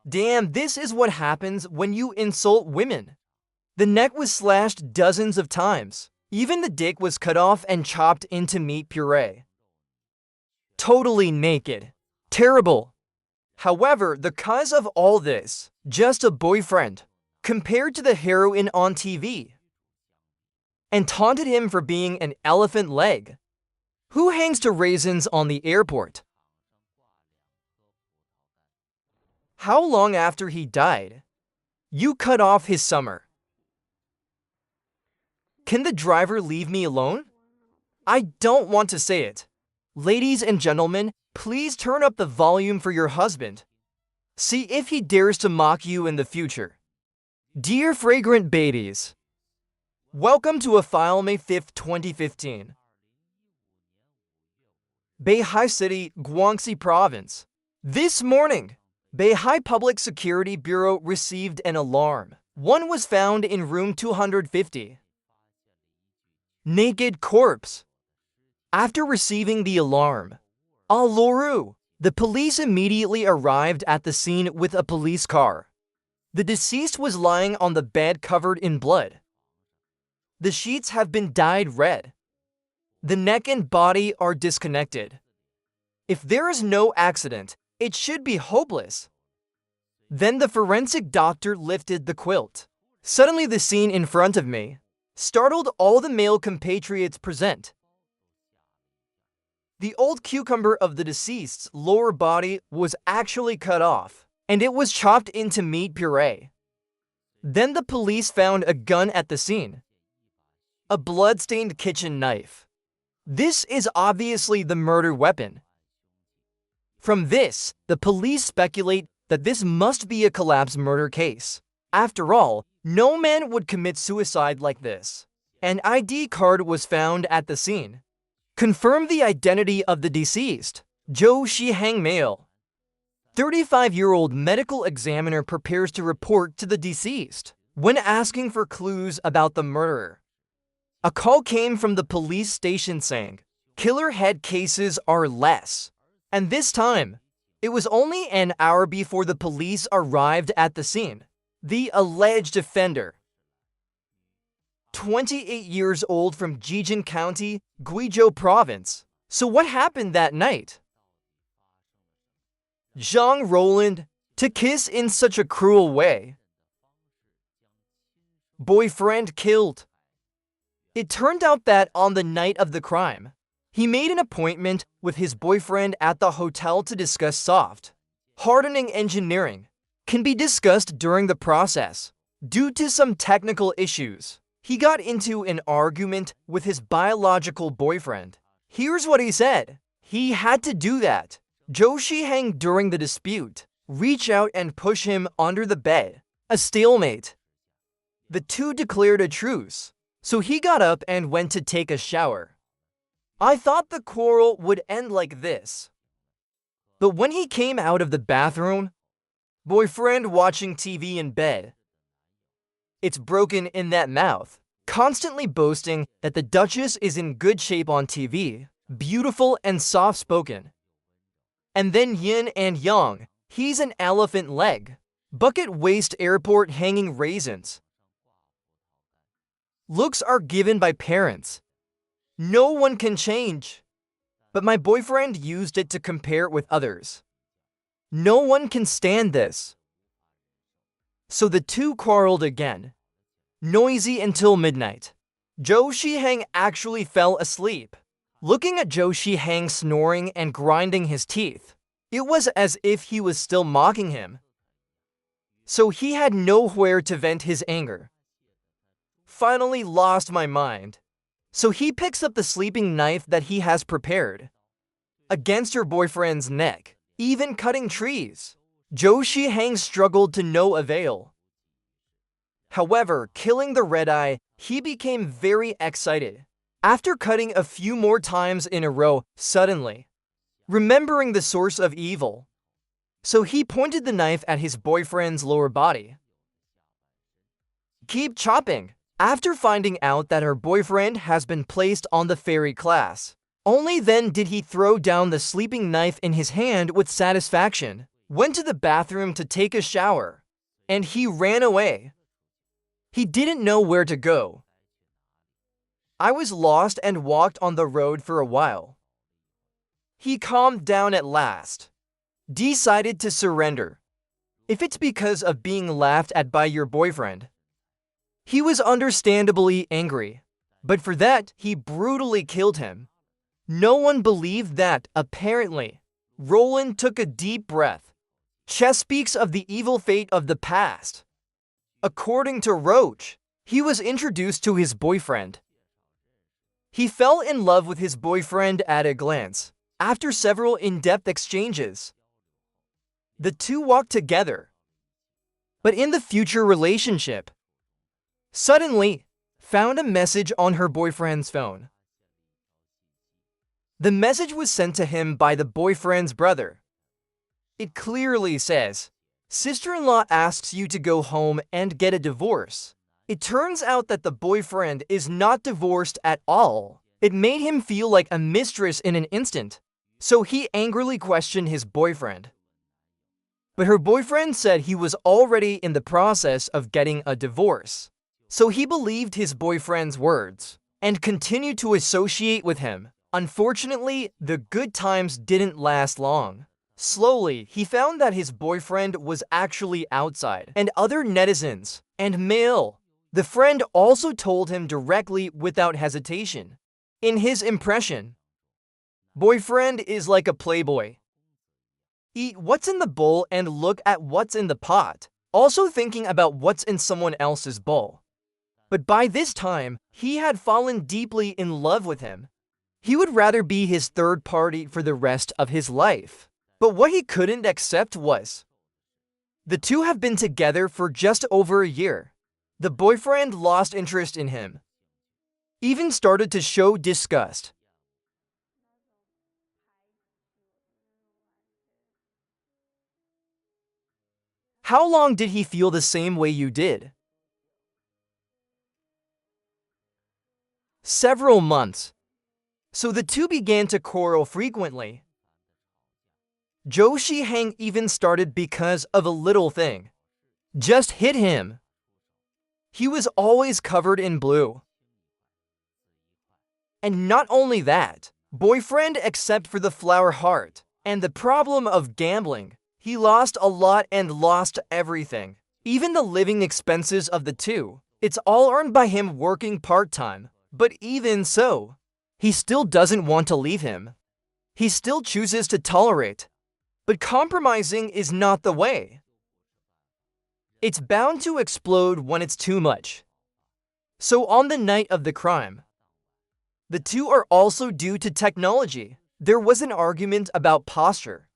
Damn, this is what happens when you insult women. The neck was slashed dozens of times. Even the dick was cut off and chopped into meat puree. Totally naked. Terrible. However, the cause of all this, just a boyfriend, compared to the heroine on TV, and taunted him for being an elephant leg. Who hangs to raisins on the airport? How long after he died? You cut off his summer. Can the driver leave me alone? I don't want to say it. Ladies and gentlemen, please turn up the volume for your husband. See if he dares to mock you in the future. Dear fragrant babies, welcome to a file May 5th, 2015. Beihai City, Guangxi Province. This morning, Beihai Public Security Bureau received an alarm. One was found in room 250. Naked corpse. After receiving the alarm, Aloru, the police immediately arrived at the scene with a police car. The deceased was lying on the bed covered in blood. The sheets have been dyed red. The neck and body are disconnected. If there is no accident, it should be hopeless. Then the forensic doctor lifted the quilt. Suddenly the scene in front of me startled all the male compatriots present. The old cucumber of the deceased's lower body was actually cut off, and it was chopped into meat puree. Then the police found a gun at the scene. A blood-stained kitchen knife. This is obviously the murder weapon. From this, the police speculate that this must be a collapse murder case. After all, no man would commit suicide like this. An ID card was found at the scene. Confirm the identity of the deceased. Zhou Shihang male. 35-year-old medical examiner prepares to report to the deceased when asking for clues about the murderer. A call came from the police station saying, killer head cases are less. And this time, it was only an hour before the police arrived at the scene. The alleged offender, 28 years old from Jijin County, Guizhou Province. So what happened that night? Zhang Roland, to kiss in such a cruel way. Boyfriend killed. It turned out that on the night of the crime, he made an appointment with his boyfriend at the hotel to discuss soft hardening engineering. Can be discussed during the process. Due to some technical issues, he got into an argument with his biological boyfriend. Here's what he said. He had to do that. Zhou Shihang during the dispute, reach out and push him under the bed. A stalemate. The two declared a truce, so he got up and went to take a shower. I thought the quarrel would end like this. But when he came out of the bathroom, boyfriend watching TV in bed. It's broken in that mouth, constantly boasting that the Duchess is in good shape on TV, beautiful and soft-spoken. And then yin and yang, he's an elephant leg. Bucket waist airport hanging raisins. Looks are given by parents. No one can change. But my boyfriend used it to compare it with others. No one can stand this. So the two quarreled again. Noisy until midnight. Zhou Shihang actually fell asleep. Looking at Zhou Shihang snoring and grinding his teeth, it was as if he was still mocking him. So he had nowhere to vent his anger. Finally lost my mind. So he picks up the sleeping knife that he has prepared. Against her boyfriend's neck, even cutting trees. Zhou Shihang struggled to no avail. However, killing the red-eye, he became very excited. After cutting a few more times in a row, suddenly, remembering the source of evil, so he pointed the knife at his boyfriend's lower body. Keep chopping. After finding out that her boyfriend has been placed on the ferry class, only then did he throw down the sleeping knife in his hand with satisfaction. went to the bathroom to take a shower, and he ran away. He didn't know where to go. I was lost and walked on the road for a while. He calmed down at last, decided to surrender. If it's because of being laughed at by your boyfriend, he was understandably angry, but for that, he brutally killed him. No one believed that, apparently. Roland took a deep breath. Chess speaks of the evil fate of the past. According to Roach, he was introduced to his boyfriend. He fell in love with his boyfriend at a glance. After several in-depth exchanges, the two walked together. But in the future relationship, suddenly found a message on her boyfriend's phone. The message was sent to him by the boyfriend's brother. It clearly says, "Sister-in-law asks you to go home and get a divorce." It turns out that the boyfriend is not divorced at all. It made him feel like a mistress in an instant. So he angrily questioned his boyfriend. But her boyfriend said he was already in the process of getting a divorce. So he believed his boyfriend's words and continued to associate with him. Unfortunately, the good times didn't last long. Slowly, he found that his boyfriend was actually outside, and other netizens and male. The friend also told him directly without hesitation. In his impression, boyfriend is like a playboy. Eat what's in the bowl and look at what's in the pot, also thinking about what's in someone else's bowl. But by this time, he had fallen deeply in love with him. He would rather be his third party for the rest of his life. But what he couldn't accept was, the two have been together for just over a year. The boyfriend lost interest in him, even started to show disgust. How long did he feel the same way you did? Several months. So the two began to quarrel frequently. Zhou Shiheng even started because of a little thing. Just hit him. He was always covered in blue. And not only that, boyfriend except for the flower heart and the problem of gambling. He lost a lot and lost everything. Even the living expenses of the two. It's all earned by him working part-time. But even so, he still doesn't want to leave him. He still chooses to tolerate. But compromising is not the way. It's bound to explode when it's too much. So on the night of the crime, the two are also due to technology. There was an argument about posture.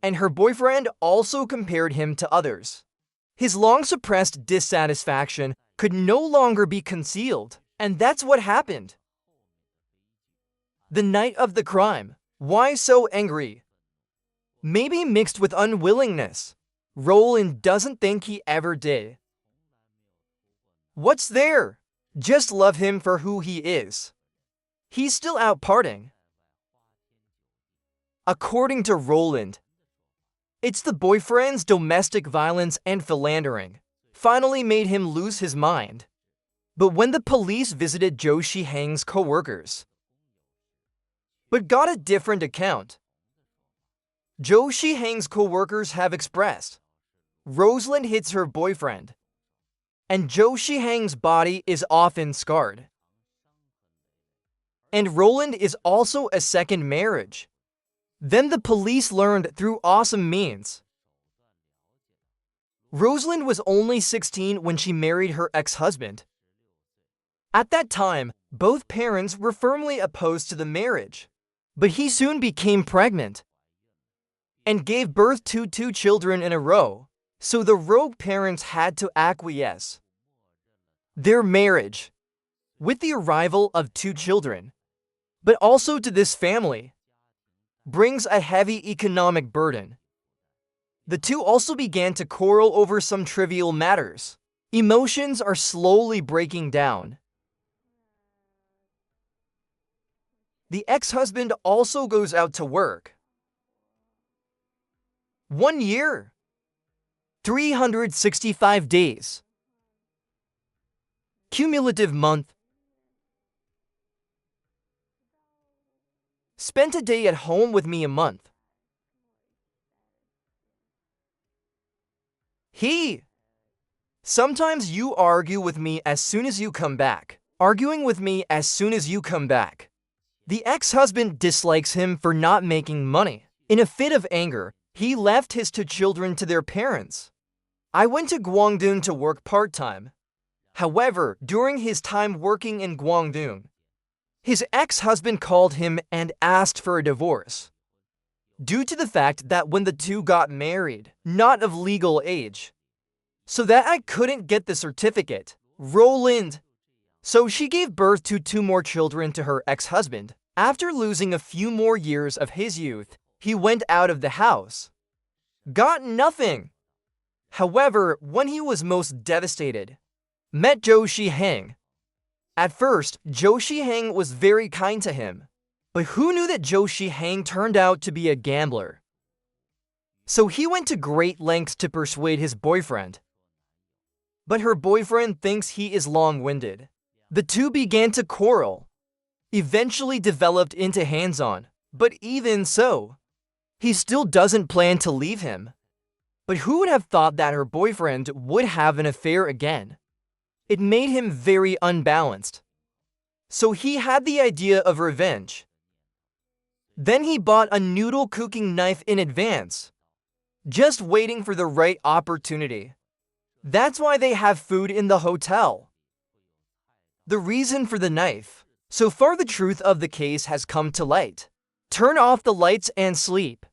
And her boyfriend also compared him to others. His long-suppressed dissatisfaction could no longer be concealed, and that's what happened. The night of the crime. Why so angry? Maybe mixed with unwillingness. Roland doesn't think he ever did. What's there? Just love him for who he is. He's still out partying. According to Roland, it's the boyfriend's domestic violence and philandering finally made him lose his mind. But when the police visited Zhou Shiheng's co-workers, but got a different account. Zhou Shiheng's co-workers have expressed, Rosalind hits her boyfriend, and Zhou Shiheng's body is often scarred. And Roland is also a second marriage. Then the police learned through awesome means. Rosalind was only 16 when she married her ex-husband. At that time, both parents were firmly opposed to the marriage. But he soon became pregnant and gave birth to 2 children in a row, so the rogue parents had to acquiesce. Their marriage, with the arrival of 2 children, but also to this family, brings a heavy economic burden. The two also began to quarrel over some trivial matters. Emotions are slowly breaking down. The ex-husband also goes out to work. 1 year. 365 days. Cumulative month. Spent a day at home with me a month. He. Sometimes you argue with me as soon as you come back. Arguing with me as soon as you come back. The ex-husband dislikes him for not making money. In a fit of anger, he left his 2 children to their parents. I went to Guangdong to work part-time. However, during his time working in Guangdong, his ex-husband called him and asked for a divorce. Due to the fact that when the 2 got married, not of legal age, so that I couldn't get the certificate. Roland. So she gave birth to 2 more children to her ex-husband. After losing a few more years of his youth, he went out of the house. Got nothing. However, when he was most devastated, met Zhou Shiheng. At first, Zhou Shiheng was very kind to him. But who knew that Zhou Shiheng turned out to be a gambler? So he went to great lengths to persuade his boyfriend. But her boyfriend thinks he is long-winded. The 2 began to quarrel, eventually developed into hands-on. But even so, he still doesn't plan to leave him. But who would have thought that her boyfriend would have an affair again? It made him very unbalanced. So he had the idea of revenge. Then he bought a noodle cooking knife in advance, just waiting for the right opportunity. That's why they have food in the hotel. The reason for the knife. So far the truth of the case has come to light. Turn off the lights and sleep.